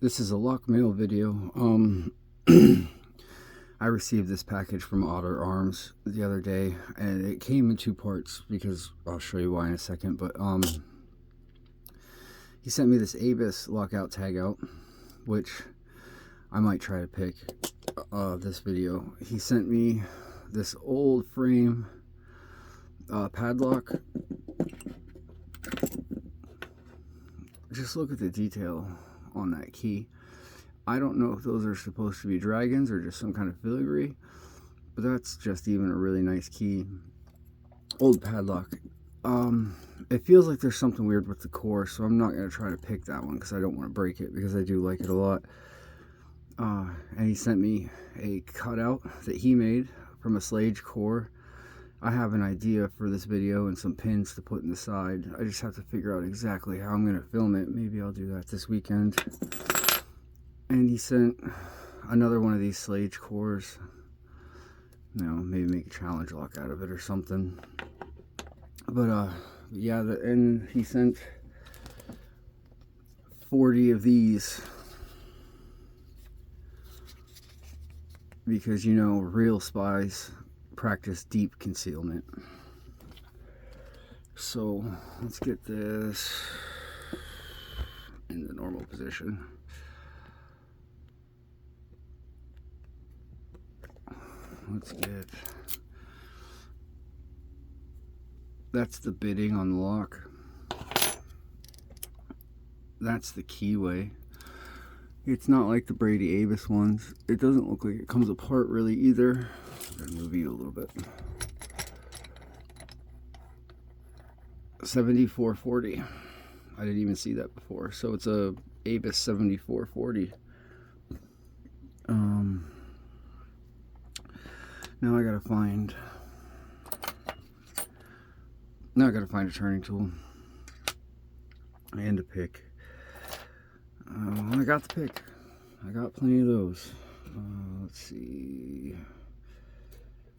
This is a lock mail video. I received this package from Otter Arms the other day, and it came in two parts because I'll show you why in a second. But he sent me this Abus lockout tagout, which I might try to pick this video. He sent me this old frame padlock. Just look at the detail on that key. I don't know if those are supposed to be dragons or just some kind of filigree, but that's just even a really nice key. Old padlock. It feels like there's something weird with the core, so I'm not going to try to pick that one because I don't want to break it, because I do like it a lot. And he sent me a cutout that he made from a Slage core. I have an idea for this video and some pins to put in the side. I just have to figure out exactly how I'm going to film it. Maybe I'll do that this weekend. And he sent another one of these Slage cores. You know, maybe make a challenge lock out of it or something. But yeah, and he sent 40 of these. Because, you know, real spies practice deep concealment. So let's get this in the normal position. Let's get, that's the bitting on the lock. That's the keyway. It's not like the Brady Abus ones. It doesn't look like it comes apart really either. I'm gonna move you a little bit. 7440. I didn't even see that before. So it's a Abus 7440. Now I gotta find a turning tool and a pick. I got the pick. I got plenty of those. Let's see.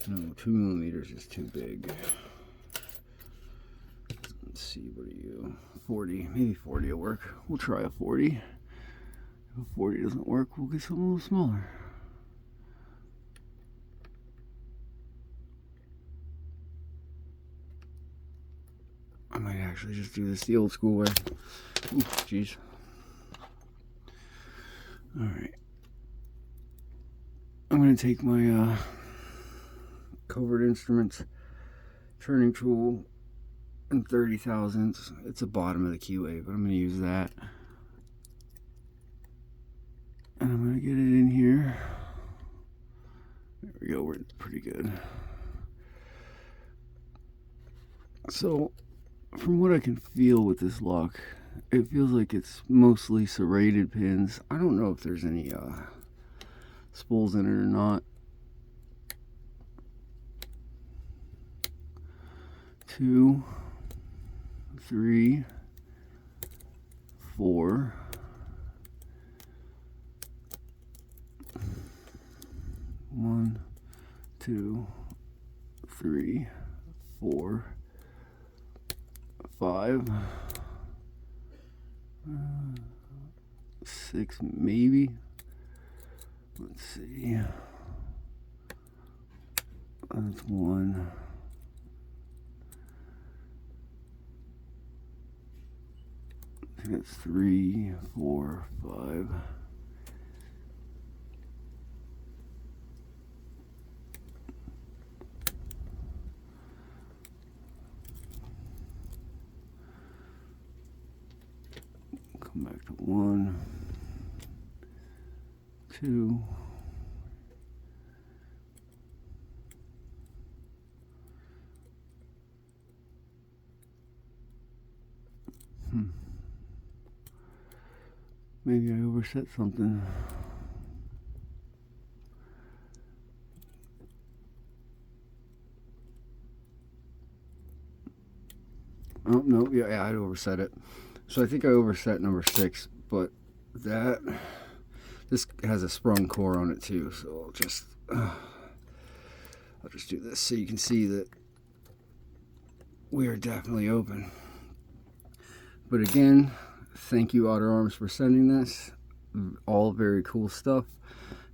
No, 2mm is too big. Let's see, what are you? 40. Maybe 40 will work. We'll try a 40. If a 40 doesn't work, we'll get something a little smaller. I might actually just do this the old school way. Ooh, jeez. Alright. I'm going to take my Covert Instruments turning tool and 30 thousandths. It's the bottom of the keyway, but I'm going to use that. And I'm going to get it in here. There we go, we're pretty good. So, from what I can feel with this lock, it feels like it's mostly serrated pins. I don't know if there's any spools in it or not. 2, 3, 4. 1, 2, 3, 4, 5, 6 maybe. Let's see. That's 1. I think that's 3, 4, 5. Come back to 1, 2. Maybe I overset something. Oh, no, yeah, I'd overset it. So I think I overset number 6, but this has a sprung core on it too, so I'll just do this so you can see that we are definitely open. But again, thank you, Otter Arms, for sending this. all very cool stuff,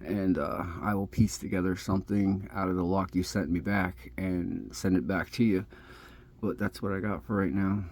and I will piece together something out of the lock you sent me back and send it back to you. But that's what I got for right now.